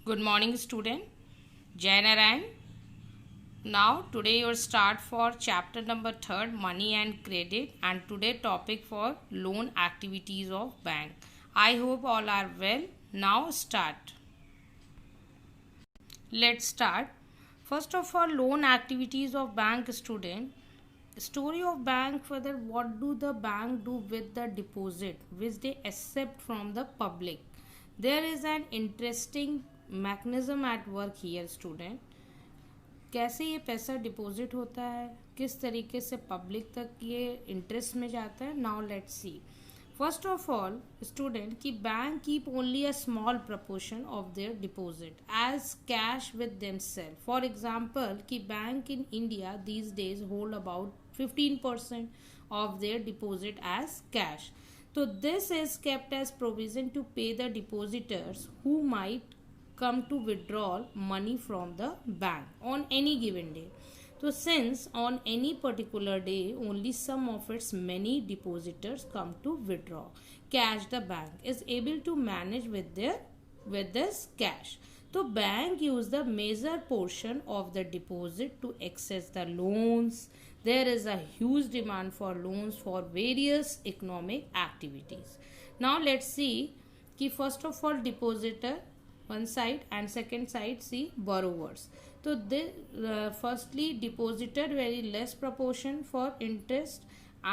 Good morning, student. Jai Narayan. Now, today your start for chapter number 3, money and credit, and today topic for loan activities of bank. I hope all are well. Now start. Let's start. First of all, loan activities of bank student. Story of bank, further what do the bank do with the deposit which they accept from the public. There is an interesting mechanism at work here, student. कैसे ये पैसा deposit होता है, किस तरीके से public तक ये इंटरेस्ट में जाता है. Now let's see. First of all student की bank keep only a small proportion of their deposit as cash with themselves. For example की bank in India these days hold about 15% of their deposit as cash. So this is kept as provision to pay the depositors who might come to withdraw money from the bank on any given day. So since on any particular day only some of its many depositors come to withdraw cash, the bank is able to manage with this cash. So bank use the major portion of the deposit to access the loans. There is a huge demand for loans for various economic activities. Now let's see कि first of all depositor one side and second side see borrowers. So firstly depositor very less proportion for interest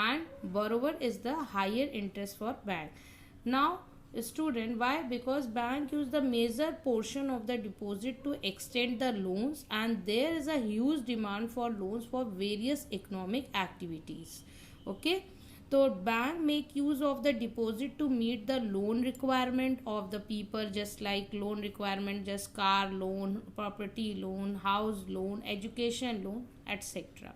and borrower is the higher interest for bank. Now student, why? Because bank use the major portion of the deposit to extend the loans and there is a huge demand for loans for various economic activities. Okay, so bank make use of the deposit to meet the loan requirement of the people, just like loan requirement just car loan, property loan, house loan, education loan, etc.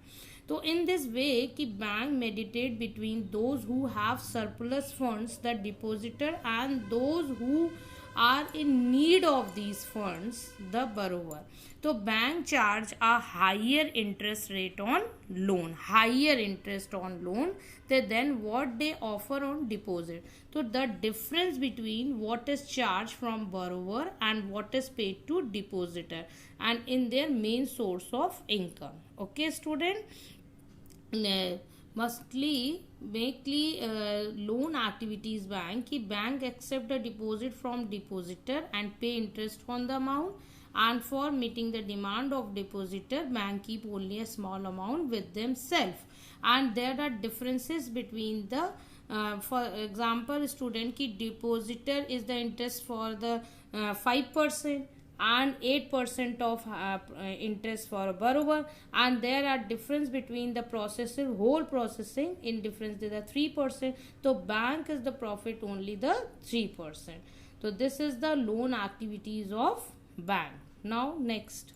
So in this way कि bank mediate between those who have surplus funds, the depositor, and those who are in need of these funds, the borrower. So bank charge a higher interest rate on loan, higher interest on loan than what they offer on deposit. So the difference between what is charged from borrower and what is paid to depositor and in their main source of income. Okay, student. Mostly loan activities bank ki bank accept the deposit from depositor and pay interest on the amount, and for meeting the demand of depositor bank keep only a small amount with themselves, and there are differences between the for example student ki depositor is the interest for the 5% and 8% of interest for a borrower, and there are difference between the processor whole processing in difference to the 3%. So bank is the profit only the 3%. So this is the loan activities of bank. Now next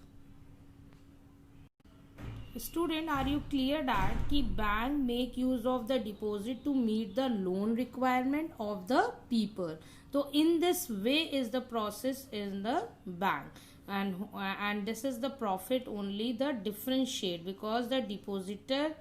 student, are you clear that ki bank make use of the deposit to meet the loan requirement of the people? So in this way is the process in the bank, and this is the profit only the differentiate, because the depositor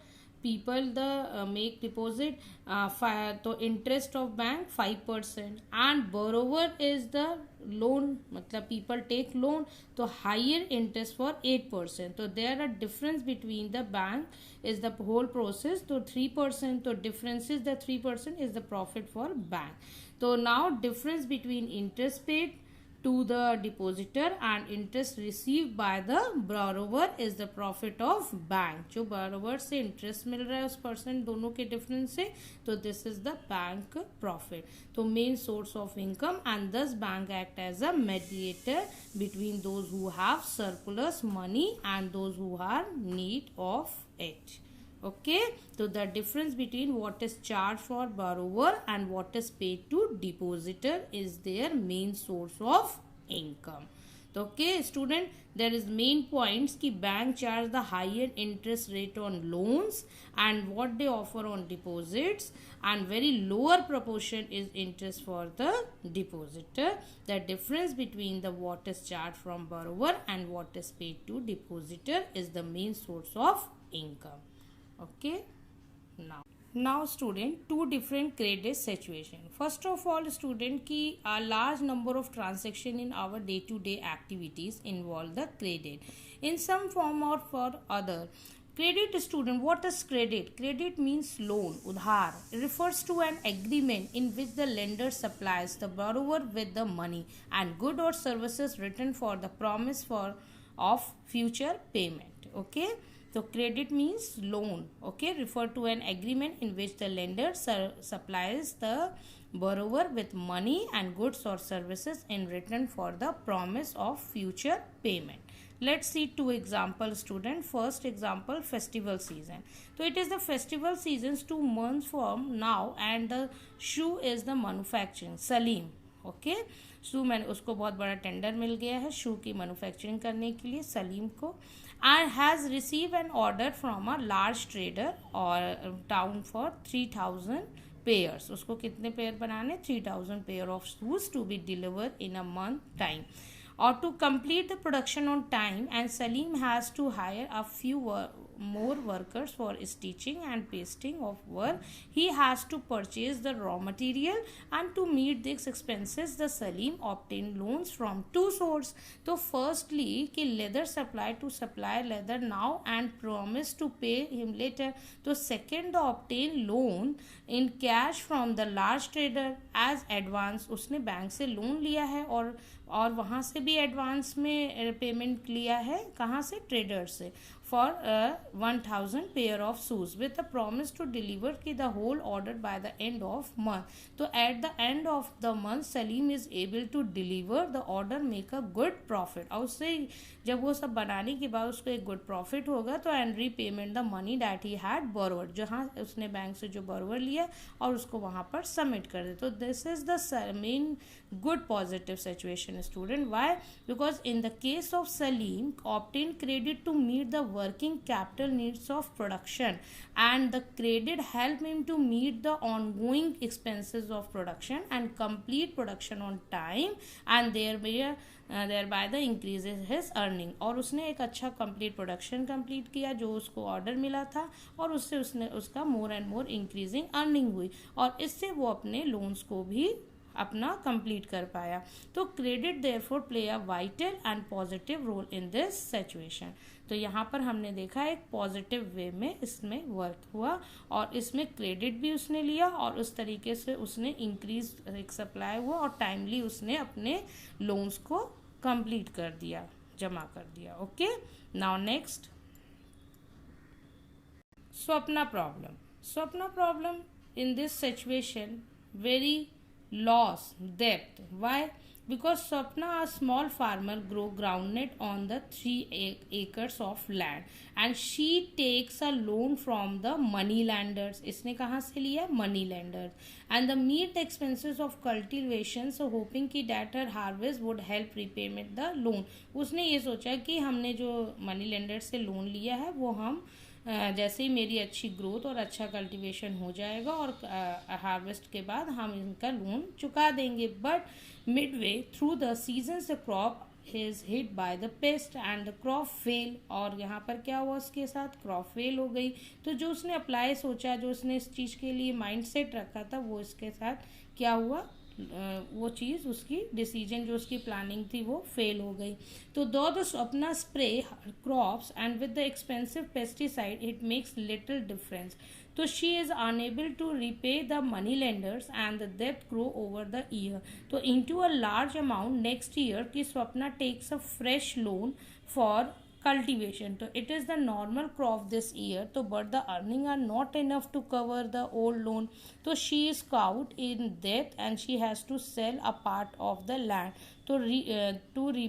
people the make deposit तो interest of bank 5% and borrower is the loan, मतलब people take loan तो higher interest for 8%. So there are difference between the bank is the whole process तो 3%. So difference is the 3% is the profit for bank. So now difference between interest paid to the depositor and interest received by the borrower is the profit of bank. जो borrower से interest मिल रहा है उस person दोनों के difference से, तो this is the bank profit. तो main source of income, and thus bank act as a mediator between those who have surplus money and those who are need of it. Okay, so the difference between what is charged for borrower and what is paid to depositor is their main source of income. Okay, student, there is main points ki bank charge the higher interest rate on loans and what they offer on deposits, and very lower proportion is interest for the depositor. The difference between the what is charged from borrower and what is paid to depositor is the main source of income. Okay, now Now student, two different credit situation. First of all student की a large number of transaction in our day to day activities involve the credit in some form or for other. Credit student, what is credit? Credit means loan, udhar. It refers to an agreement in which the lender supplies the borrower with the money and good or services written for the promise for of future payment. Okay. So credit means loan, okay, refer to an agreement in which the lender supplies the borrower with money and goods or services in return for the promise of future payment. Let's see two examples student. First example, festival season. So it is the festival seasons 2 months from now and the shoe is the manufacturing. Salim, okay so मैंने उसको बहुत बड़ा tender मिल गया है शू की manufacturing करने के लिए सलीम को and has receive an order from a large trader or town for 3000 pairs. उसको कितने पेयर बनाने 3000 pair of shoes to be deliver in a month time or to complete the production on time, and Salim has to hire a few more workers for stitching and pasting of work. He has to purchase the raw material and to meet these expenses the Salim obtained loans from two sources. So firstly कि leather supply to supply leather now and promise to pay him later. So second the obtained loan in cash from the large trader as advance. उसने bank से loan लिया है और वहाँ से भी advance में पेमेंट लिया है कहाँ से ट्रेडर से for 1000 pair of shoes with the promise to deliver की the whole order by the end of month. तो at the end of the month Salim is able to deliver the order make a good profit और उससे जब वो सब बनाने के बाद उसको एक गुड प्रॉफिट होगा तो and repayment the money that he had borrowed जहाँ उसने बैंक से जो बोरोवर लिया और उसको वहाँ पर सबमिट कर दे. तो this is the main good positive situation student. Why? Because in the case of Salim obtained credit to meet the working capital needs of production and the credit help him to meet the ongoing expenses of production and complete production on time and thereby the increases his earning. और उसने एक अच्छा complete production complete किया जो उसको order मिला था और उससे उसने उसका more and more increasing earning हुई और इससे वो अपने लोन्स को भी अपना कंप्लीट कर पाया. तो credit therefore play a vital and positive role in this situation. तो यहाँ पर हमने देखा एक पॉजिटिव वे में इसमें वर्क हुआ और इसमें क्रेडिट भी उसने लिया और उस तरीके से उसने इंक्रीज एक सप्लाई हुआ और टाइमली उसने अपने लोन्स को कंप्लीट कर दिया जमा कर दिया. Okay now next Swapna problem in this situation very loss depth. Why? Because Swapna, a small farmer, grow groundnut on the 3 acres of land and she takes a loan from the money lenders. इसने कहाँ से लिया money lenders and the meet the expenses of cultivation so hoping कि that her harvest would help repayment the loan. उसने ये सोचा कि हमने जो money lenders से लोन लिया है वो हम जैसे ही मेरी अच्छी ग्रोथ और अच्छा कल्टीवेशन हो जाएगा और हार्वेस्ट के बाद हम इनका लोन चुका देंगे. But Midway through the season the crop is hit by the paste and the crop fail. और यहाँ पर क्या हुआ उसके साथ क्रॉप फेल हो गई. तो जो उसने अप्लाई सोचा जो उसने इस चीज़ के लिए माइंड सेट रखा था वो इसके साथ क्या हुआ वो चीज़ उसकी डिसीजन जो उसकी प्लानिंग थी वो फेल हो गई. तो दो अपना spray crops and with the expensive pesticide it makes little difference. तो she is unable to repay the money lenders and the डेब्ट ग्रो ओवर द ईयर. तो into a large amount next year की Swapna takes a fresh loan for cultivation. So it is the normal crop this year so but the earning are not enough to cover the old loan. So she is caught in debt and she has to sell a part of the land to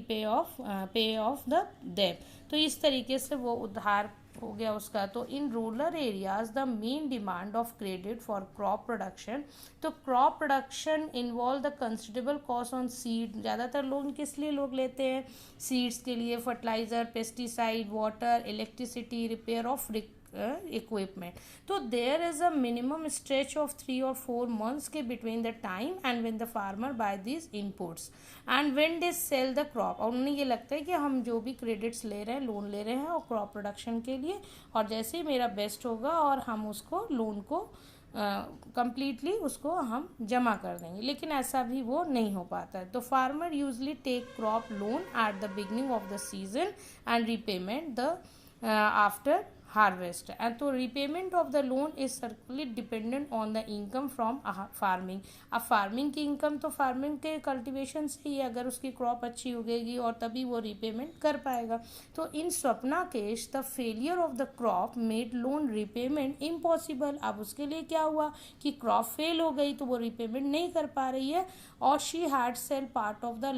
pay off the debt. तो इस तरीके से वो उधार हो गया उसका. तो in rural areas the main demand of credit for crop production. तो crop production involve the considerable cost on seed. ज़्यादातर लोन किस लिए लोग लेते हैं सीड्स के लिए fertiliser pesticide water electricity repair of equipment. तो there is a minimum stretch of 3 or 4 months के between the time and when the farmer buy these inputs and when they sell the crop. और उन्हें ये लगता है कि हम जो भी क्रेडिट्स ले रहे हैं, लोन ले रहे हैं और क्रॉप प्रोडक्शन के लिए, और जैसे ही मेरा बेस्ट होगा और हम उसको लोन को कंप्लीटली उसको हम जमा कर देंगे, लेकिन ऐसा भी वो नहीं हो पाता है. तो farmer usually take crop loan at the beginning of the season and repayment the after harvest. And तो repayment of the loan is circularly dependent on the income from farming. अब फार्मिंग की इनकम तो farming के cultivation से ही, अगर उसकी crop अच्छी उगेगी और तभी वो रीपेमेंट कर पाएगा. तो in Swapna case the failure of the crop made loan repayment impossible. अब उसके लिए क्या हुआ कि क्रॉप फेल हो गई तो वो रीपेमेंट नहीं कर पा रही है, और she had sell part of the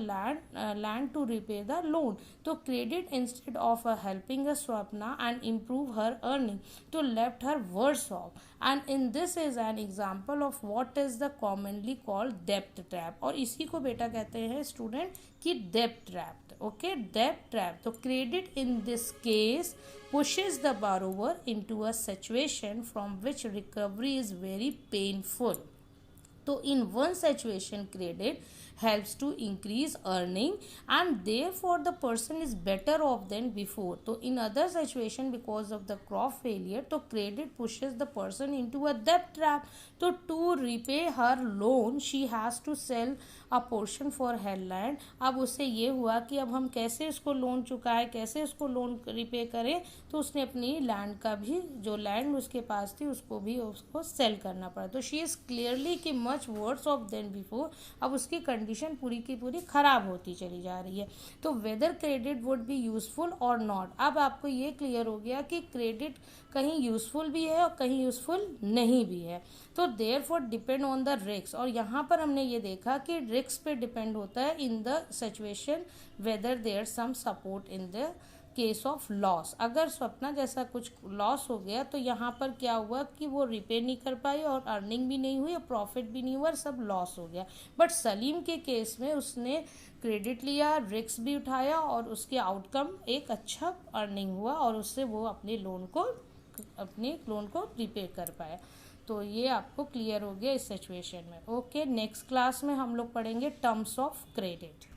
land to repay the loan. तो credit instead of helping a Swapna and improve her earning to left her worse off. And in this is an example of what is the commonly called debt trap. और इसी को बेटा कहते हैं student कि debt trap. Okay, debt trap. तो credit in this case pushes the borrower into a situation from which recovery is very painful. तो in one situation credit helps to increase earning and therefore the person is better off than before. तो in other situation because of the crop failure तो credit pushes the person into a debt trap. तो to repay her loan she has to sell a portion for her land. अब उससे ये हुआ कि अब हम कैसे उसको लोन चुकाएं, कैसे उसको लोन रिपे करें. तो उसने अपनी लैंड का भी, जो लैंड उसके पास थी उसको भी उसको सेल करना पड़ा. तो शी इज़ क्लियरली कि much worse off than before. अब उसकी कंडीशन पूरी की पूरी ख़राब होती चली जा रही है. तो whether credit would be useful or not. अब आपको ये क्लियर हो गया कि क्रेडिट कहीं यूजफुल भी है और कहीं यूजफुल नहीं भी है. तो therefore depend on the risk. और यहाँ पर हमने ये देखा कि रिस्क पे डिपेंड होता है in the situation whether there some support in the case of loss. अगर स्वप्ना जैसा कुछ लॉस हो गया तो यहाँ पर क्या हुआ कि वो रिपे नहीं कर पाई और अर्निंग भी नहीं हुई और प्रॉफिट भी नहीं हुआ, सब लॉस हो गया. बट सलीम के केस में उसने क्रेडिट लिया, रिस्क भी उठाया और उसके आउटकम एक अच्छा अर्निंग हुआ और उससे वो अपने लोन को रिपे कर पाया. तो ये आपको क्लियर हो गया इस सिचुएशन में. ओके, नेक्स्ट क्लास में हम लोग पढ़ेंगे टर्म्स ऑफ क्रेडिट.